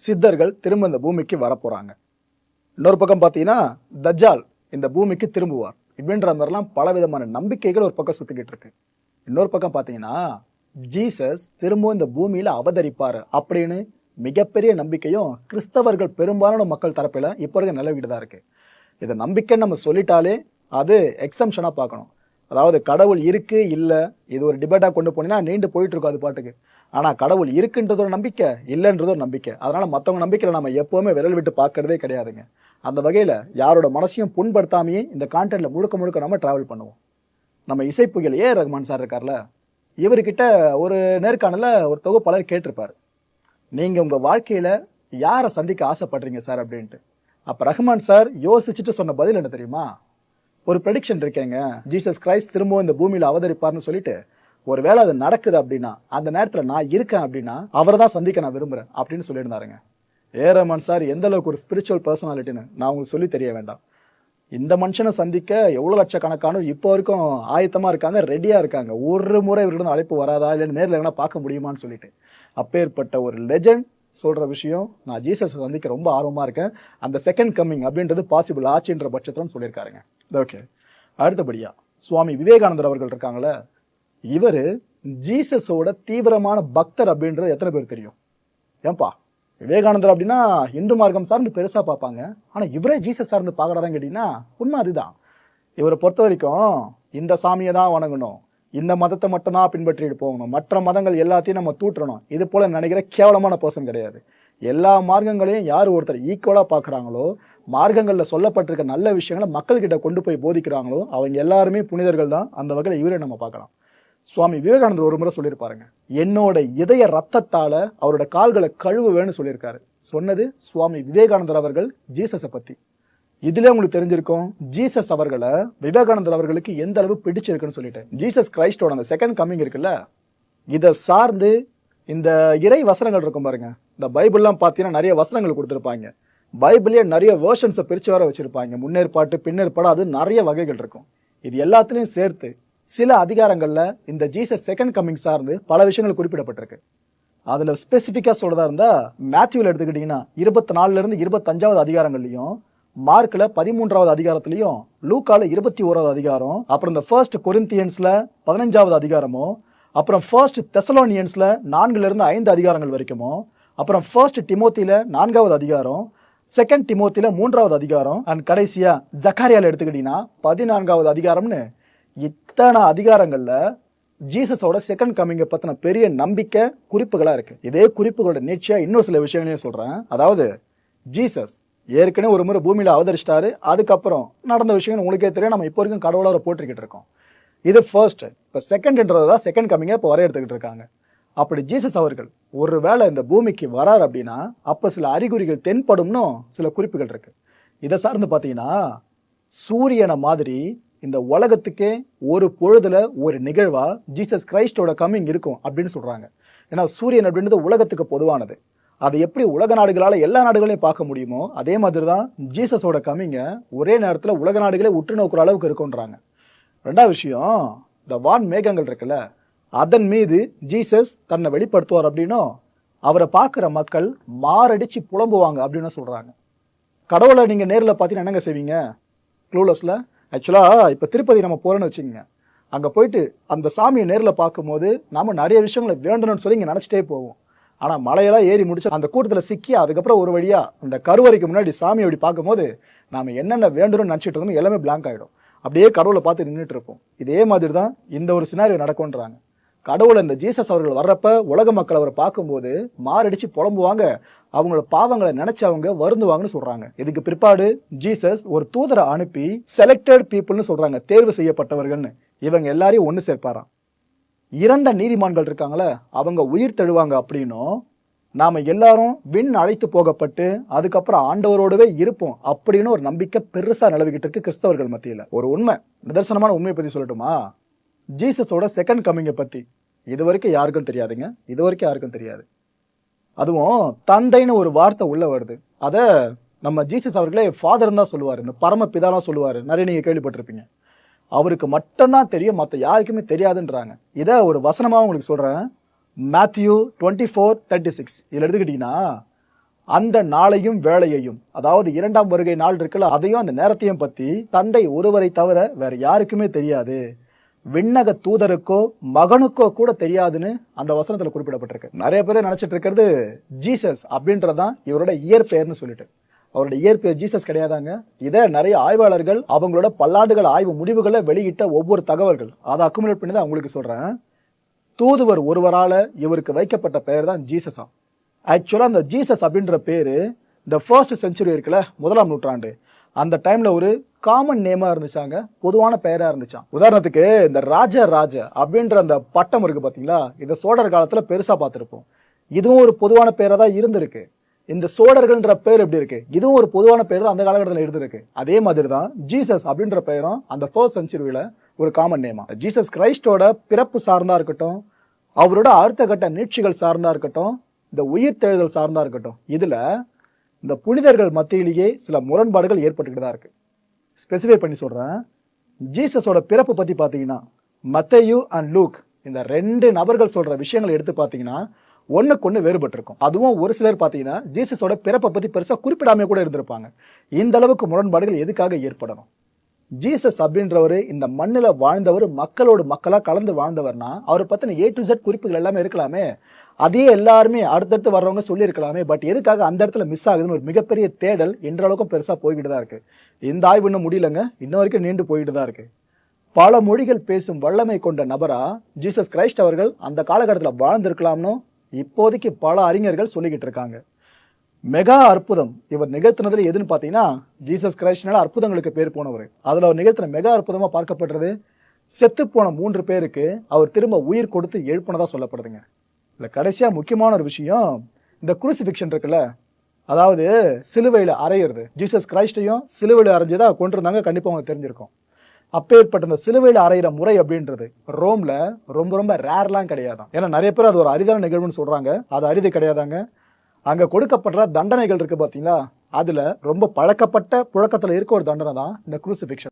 சித்தர்கள் திரும்ப இந்த பூமிக்கு வரப்போறாங்க. இன்னொரு பக்கம் பார்த்தீங்கன்னா தஜ்ஜால் இந்த பூமிக்கு திரும்புவார் இப்படின்ற மாதிரிலாம் பலவிதமான நம்பிக்கைகள் ஒரு பக்கம் சுத்திக்கிட்டு இருக்கு. இன்னொரு பக்கம் பார்த்தீங்கன்னா ஜீசஸ் திரும்பவும் இந்த பூமியில அவதரிப்பார் அப்படின்னு மிகப்பெரிய நம்பிக்கையும் கிறிஸ்தவர்கள் பெரும்பாலான மக்கள் தரப்பில் இப்போ இருக்க நிலவிட்டு தான் இருக்கு. இதை நம்பிக்கைன்னு நம்ம சொல்லிட்டாலே அது எக்ஸம்ஷனாக பார்க்கணும். அதாவது கடவுள் இருக்கு இல்லை இது ஒரு டிபேட்டாக கொண்டு போனீங்கன்னா நீண்டு போயிட்டு இருக்கும் அது பாட்டுக்கு. ஆனால் கடவுள் இருக்குன்றது ஒரு நம்பிக்கை, இல்லைன்றது ஒரு நம்பிக்கை. அதனால மற்றவங்க நம்பிக்கையில் நம்ம எப்போவுமே விரல் விட்டு பார்க்கறதே கிடையாதுங்க. அந்த வகையில் யாரோட மனசையும் புண்படுத்தாமையே இந்த கான்டென்ட்ல முழுக்க முழுக்க நம்ம டிராவல் பண்ணுவோம். நம்ம இசைப்புகள் ஏ ரஹ்மான் சார் இருக்கார்ல, இவர்கிட்ட ஒரு நேர்காணலில் ஒரு தொகுப்பாளர் கேட்டிருப்பார், நீங்கள் உங்கள் வாழ்க்கையில் யாரை சந்திக்க ஆசைப்படுறீங்க சார் அப்படின்ட்டு. அப்போ ரஹ்மான் சார் யோசிச்சுட்டு சொன்ன பதில் என்ன தெரியுமா? ஒரு ப்ரெடிக்ஷன் இருக்கேங்க, ஜீசஸ் கிரைஸ்ட் திரும்பவும் இந்த பூமியில் அவதரிப்பார்னு சொல்லிட்டு ஒரு வேளை அது நடக்குது அப்படின்னா அந்த நேரத்தில் நான் இருக்கேன் அப்படின்னா அவரை தான் சந்திக்க நான் விரும்புகிறேன் அப்படின்னு சொல்லியிருந்தாருங்க. ஏ ரஹ்மான் சார் எந்த அளவுக்கு ஒரு ஸ்பிரிச்சுவல் பர்சனாலிட்டின்னு நான் உங்களுக்கு சொல்லி தெரிய வேண்டாம். இந்த மனுஷனை சந்திக்க எவ்வளோ லட்சக்கணக்கானோர் இப்போ வரைக்கும் ஆயத்தமாக இருக்காங்க, ரெடியாக இருக்காங்க. ஒரு முறை இவர்கிட்ட அழைப்பு வராதா இல்லைன்னு நேரில் எங்கன்னா பார்க்க முடியுமான்னு சொல்லிட்டு. அப்பேற்பட்ட ஒரு லெஜண்ட் சொல்கிற விஷயம், நான் ஜீசஸை சந்திக்க ரொம்ப ஆர்வமாக இருக்கேன், அந்த செகண்ட் கம்மிங் அப்படின்றது பாசிபிள் ஆச்சுன்ற பட்சத்தில் சொல்லியிருக்காருங்க. ஓகே, அடுத்தபடியாக சுவாமி விவேகானந்தர் அவர்கள் இருக்காங்களே, இவர் ஜீசஸோட தீவிரமான பக்தர் அப்படின்றது எத்தனை பேர் தெரியும்? ஏன்பா விவேகானந்தர் அப்படின்னா இந்து மார்க்கம் சார்ந்து பெருசாக பார்ப்பாங்க, ஆனால் இவரே ஜீசஸ் சார்ந்து பார்க்குறாருன்னு கேட்டிங்கன்னா உண்மை அதுதான். இவரை பொறுத்த வரைக்கும் இந்த சாமியை தான் வணங்கணும், இந்த மதத்தை மட்டும்தான் பின்பற்றிட்டு போகணும், மற்ற மதங்கள் எல்லாத்தையும் நம்ம தூற்றணும், இது போல் நினைக்கிற கேவலமான பர்சன் கிடையாது. எல்லா மார்க்கங்களையும் யார் ஒருத்தர் ஈக்குவலாக பார்க்குறாங்களோ, மார்க்கங்களில் சொல்லப்பட்டிருக்க நல்ல விஷயங்களை மக்கள்கிட்ட கொண்டு போய் போதிக்கிறாங்களோ அவங்க எல்லாருமே புனிதர்கள் தான். அந்த வகையில் இவரை நம்ம பார்க்கலாம். சுவாமி விவேகானந்தர் ஒரு முறை சொல்லியிருப்பாருங்க, என்னோட இதய ரத்தத்தால அவரோட கால்களை கழுவுவேன்னு சொல்லியிருக்காரு. சொன்னது சுவாமி விவேகானந்தர் அவர்கள் ஜீசஸை பத்தி. இதுல உங்களுக்கு தெரிஞ்சிருக்கும் ஜீசஸ் அவர்களை விவேகானந்தர் அவர்களுக்கு எந்த அளவு பிடிச்சிருக்குன்னு சொல்லிட்டு. ஜீசஸ் கிரைஸ்டோட அந்த செகண்ட் கம்மிங் இருக்குல்ல, இதை சார்ந்து இந்த இறை வசனங்கள் இருக்கும் பாருங்க. இந்த பைபிள்லாம் பார்த்தீங்கன்னா நிறைய வசனங்கள் கொடுத்துருப்பாங்க. பைபிளே நிறைய வேர்ஷன்ஸை பிரிச்சு வர வச்சிருப்பாங்க, முன்னேற்பாட்டு பின்னேற்பாடு, அது நிறைய வகைகள் இருக்கும். இது எல்லாத்துலேயும் சேர்த்து சில அதிகாரங்களில் இந்த ஜீசஸ் செகண்ட் கம்மிங் சார்ந்து பல விஷயங்கள் குறிப்பிடப்பட்டிருக்கு. அதில் ஸ்பெசிஃபிக்காக சொல்றதா இருந்தால் மேத்யூவில் எடுத்துக்கிட்டிங்கன்னா 24 25 அதிகாரங்கள்லையும், மார்க்கில் 13வது அதிகாரத்திலையும், லூக்கால 21வது அதிகாரம், அப்புறம் இந்த ஃபர்ஸ்ட் கொரிந்தியன்ஸ்ல 15வது அதிகாரமும், அப்புறம் ஃபர்ஸ்ட் தெசலோனியன்ஸ்ல 4 5 அதிகாரங்கள் வரைக்குமோ, அப்புறம் ஃபர்ஸ்ட் டிமோத்தியில 4வது அதிகாரம், செகண்ட் டிமோத்தியில 3வது அதிகாரம், அண்ட் கடைசியா ஜக்காரியால எடுத்துக்கிட்டீங்கன்னா 14வது அதிகாரம்னு இத்தனை அதிகாரங்கள்ல ஜீசஸோட செகண்ட் கம்மிங்கை பத்தின பெரிய நம்பிக்கை குறிப்புகளா இருக்கு. இதே குறிப்புகளோட நீட்சியா இன்னும் சில விஷயங்களையும் சொல்றேன். அதாவது ஜீசஸ் ஏற்கனவே ஒரு முறை பூமியில அவதரிச்சிட்டாரு, அதுக்கப்புறம் நடந்த விஷயங்கள் உங்களுக்கே தெரியும், நம்ம இப்போ வரைக்கும் கடவுளை போட்டிருக்கிட்டு இருக்கோம். இது ஃபர்ஸ்ட். இப்போ செகண்ட்ன்றதான் செகண்ட் கம்மிங்கை இப்போ வரையறுத்துக்கிட்டு இருக்காங்க. அப்படி ஜீசஸ் அவர்கள் ஒரு வேளை இந்த பூமிக்கு வரார் அப்படின்னா அப்போ சில அறிகுறிகள் தென்படும்னு சில குறிப்புகள் இருக்கு. இதை சார்ந்து பார்த்தீங்கன்னா சூரியனை மாதிரி இந்த உலகத்துக்கே ஒரு பொழுதுல ஒரு நிகழ்வா ஜீசஸ் கிரைஸ்டோட கம்மிங் இருக்கும் அப்படின்னு சொல்றாங்க. ஏன்னா சூரியன் அப்படின்றது உலகத்துக்கு பொதுவானது. அதை எப்படி உலக நாடுகளால் எல்லா நாடுகளையும் பார்க்க முடியுமோ அதே மாதிரி தான் ஜீசஸோட கம்மிங்கை ஒரே நேரத்தில் உலக நாடுகளே உற்று நோக்குற அளவுக்கு இருக்குன்றாங்க. ரெண்டாவது விஷயம், இந்த வான் மேகங்கள் இருக்குல்ல, அதன் மீது ஜீசஸ் தன்னை வெளிப்படுத்துவார் அப்படின்னும் அவரை பார்க்குற மக்கள் மாரடிச்சு புலம்புவாங்க அப்படின்னு சொல்றாங்க. கடவுளை நீங்க நேரில் பார்த்தீங்கன்னா என்னங்க செய்வீங்க? க்ளூலஸ்ல ஆக்சுவலாக இப்போ திருப்பதி நம்ம போகிறோன்னு வச்சுக்கோங்க, அங்கே போயிட்டு அந்த சாமியை நேரில் பார்க்கும்போது நாம் நிறைய விஷயங்களை வேண்டணும்னு சொல்லி இங்கே நினச்சிட்டே போவோம். ஆனால் மலையெல்லாம் ஏறி முடிச்சு அந்த கூட்டத்தில் சிக்கி அதுக்கப்புறம் ஒரு வழியாக அந்த கருவறைக்கு முன்னாடி சாமியை அப்படி பார்க்கும்போது நாம் என்னென்ன வேண்டணும்னு நினச்சிட்டு இருக்கோம் எல்லாமே பிளாங்க் ஆகிடும். அப்படியே கடவுளை பார்த்து நின்றுட்டு இருப்போம். இதே மாதிரி தான் இந்த ஒரு சினாரியோ நடக்கும்ன்றாங்க. கடவுளை இந்த ஜீசஸ் அவர்கள் வர்றப்ப உலக மக்கள் அவரை பார்க்கும்போது மாரடிச்சு புலம்புவாங்க, அவங்களோட பாவங்களை நினைச்சு அவங்க வருந்துவாங்கன்னு சொல்றாங்க. இதுக்கு பிற்பாடு ஜீசஸ் ஒரு தூதரை அனுப்பி செலக்டட் பீப்புள்னு சொல்றாங்க, தேர்வு செய்யப்பட்டவர்கள்னு, இவங்க எல்லாரையும் ஒன்று சேர்ப்பாராம். இறந்த நீதிமான்கள் இருக்காங்களே அவங்க உயிர் தழுவாங்க அப்படின்னும், நாம எல்லாரும் விண் அழைத்து போகப்பட்டு அதுக்கப்புறம் ஆண்டவரோடவே இருப்போம் அப்படின்னு ஒரு நம்பிக்கை பெருசா நிலவிக்கிட்டு இருக்கு கிறிஸ்தவர்கள் மத்தியில். ஒரு உண்மை, நிதர்சனமான உண்மையை பத்தி சொல்லட்டுமா? ஜீசஸோட செகண்ட் கம்மிங்கை பத்தி இது வரைக்கும் யாருக்கும் தெரியாதுங்க. இது வரைக்கும் யாருக்கும் தெரியாது. அதுவும் தந்தைன்னு ஒரு வார்த்தை உள்ள வருது. அதை நம்ம ஜீசஸ் அவர்களே ஃபாதர் தான் சொல்லுவார், இந்த பரமபிதாலாம் சொல்லுவார், நிறைய நீங்க கேள்விப்பட்டிருப்பீங்க. அவருக்கு மட்டும்தான் தெரியும், மற்ற யாருக்குமே தெரியாதுன்றாங்க. இதை ஒரு வசனமாக உங்களுக்கு சொல்றேன். மேத்யூ 24:36 இதில் எடுத்துக்கிட்டீங்கன்னா, அந்த நாளையும் வேளையையும், அதாவது 2ஆம் வருகை நாள் இருக்குல்ல, அதையும் அந்த நேரத்தையும் பத்தி தந்தை ஒருவரை தவிர வேற யாருக்குமே தெரியாது, விண்ணக தூதருக்கோ மகனுக்கோ கூட தெரியாதுன்னு அந்த வசனத்துல குறிப்பிடப்பட்டிருக்கு. நிறைய பேர் நினைச்சிட்டு இருக்கிறது ஜீசஸ் அப்படின்றதான் இவரோட இயற்பெயர்னு சொல்லிட்டு. அவருடைய இயற்பெயர் ஜீசஸ் கிடையாதாங்க. இதை நிறைய ஆய்வாளர்கள் அவங்களோட பல்லாண்டுகள் ஆய்வு முடிவுகளை வெளியிட்ட ஒவ்வொரு தகவல்கள் அதை அக்குமுலேட் பண்ணி தான் உங்களுக்கு சொல்றேன். தூதுவர் ஒருவரால இவருக்கு வைக்கப்பட்ட பெயர் தான் ஜீசஸா. ஆக்சுவலா அந்த ஜீசஸ் அப்படின்ற பேரு இந்த ஃபர்ஸ்ட் செஞ்சுரி இருக்குல்ல, 1ஆம் நூற்றாண்டு, அந்த டைம்ல ஒரு காமன் நேமா இருந்துச்சாங்க, பொதுவான பெயரா இருந்துச்சான். உதாரணத்துக்கு இந்த ராஜ அப்படின்ற அந்த பட்டம் இருக்கு பாத்தீங்களா, இதை சோழர் காலத்துல பெருசா பார்த்திருப்போம். இதுவும் ஒரு பொதுவான பெயரா தான் இருந்திருக்கு. இந்த சோழர்கள்ன்ற பேர் எப்படி இருக்கு, இதுவும் ஒரு பொதுவான பேர் தான் அந்த காலகட்டத்தில் இருந்திருக்கு. அதே மாதிரி தான் ஜீசஸ் அப்படின்ற பெயரும் அந்த ஃபர்ஸ்ட் செஞ்சுரியில ஒரு காமன் நேமா. ஜீசஸ் கிரைஸ்டோட பிறப்பு சார்ந்தா இருக்கட்டும், அவரோட அடுத்த கட்ட நீட்சிகள் சார்ந்தா இருக்கட்டும், இந்த உயிர் தெழுதல் சார்ந்தா இருக்கட்டும், இதுல இந்த புனிதர்கள் மத்தியிலேயே சில முரண்பாடுகள் ஏற்பட்டுக்கிட்டு தான் இருக்கு. ஸ்பெசிஃபை பண்ணி சொல்றேன். ஜீசஸோட பிறப்பு பத்தி பாத்தீங்கன்னா மத்தேயு அண்ட் லூக் இந்த 2 நபர்கள் சொல்ற விஷயங்களை எடுத்து பாத்தீங்கன்னா ஒண்ணுக்கு வேறுபட்டு இருக்கும். அதுவும் ஒரு சிலர் பாத்தீங்கன்னா ஜீசஸோட பிறப்பை பத்தி பெருசா குறிப்பிடாம கூட இருந்திருப்பாங்க. இந்த அளவுக்கு முரண்பாடுகள் எதுக்காக ஏற்படணும்? ஜீசஸ் அப்படின்றவர் இந்த மண்ணில் வாழ்ந்தவர், மக்களோடு மக்களா கலந்து வாழ்ந்தவர்னா அவரை பத்தின A to Z குறிப்புகள் எல்லாமே இருக்கலாமே, அதே எல்லாருமே அடுத்தடுத்து வர்றவங்க சொல்லி இருக்கலாமே. பட் எதுக்காக அந்த இடத்துல மிஸ் ஆகுதுன்னு ஒரு மிகப்பெரிய தேடல் இன்றளவுக்கும் பெருசா போய்கிட்டு தான் இருக்கு. இந்த ஆய்வு இன்னும் முடியலங்க, இன்ன வரைக்கும் நீண்டு போயிட்டு தான் இருக்கு. பல மொழிகள் பேசும் வல்லமை கொண்ட நபரா ஜீசஸ் கிரைஸ்ட் அவர்கள் அந்த காலகட்டத்தில் வாழ்ந்திருக்கலாம்னு இப்போதைக்கு பல அறிஞர்கள் சொல்லிக்கிட்டு இருக்காங்க. மெகா அற்புதம் இவர் நிகழ்த்தினதுல எதுன்னு பாத்தீங்கன்னா ஜீசஸ் கிரைஸ்ட்னால அற்புதங்களுக்கு பேர் போனவர். அதுல அவர் நிகழ்த்தின மெகா அற்புதமா பார்க்கப்படுறது செத்து போன 3 பேருக்கு அவர் திரும்ப உயிர் கொடுத்து எழுப்பினதா சொல்லப்படுதுங்க. இல்ல கடைசியா முக்கியமான ஒரு விஷயம், இந்த குருசிஃபிக்ஷன் இருக்குல்ல, அதாவது சிலுவையில அறையிறது. ஜீசஸ் கிரைஸ்டையும் சிலுவையில அரைஞ்சதா கொண்டிருந்தாங்க, கண்டிப்பா உங்களுக்கு தெரிஞ்சிருக்கும். அப்பேற்பட்ட இந்த சிலுவையில அறையிற முறை அப்படின்றது ரோம்ல ரொம்ப ரொம்ப ரேர்லாம் கிடையாதான். ஏன்னா நிறைய பேர் அது ஒரு அரிதான நிகழ்வுன்னு சொல்றாங்க, அது அரிது கிடையாதாங்க. அங்க கொடுக்கப்படுற தண்டனைகள் இருக்கு பாத்தீங்களா, அதுல ரொம்ப பழக்கப்பட்ட புழக்கத்துல இருக்க ஒரு தண்டனை தான் இந்த குரூசிஃபிக்ஷன்.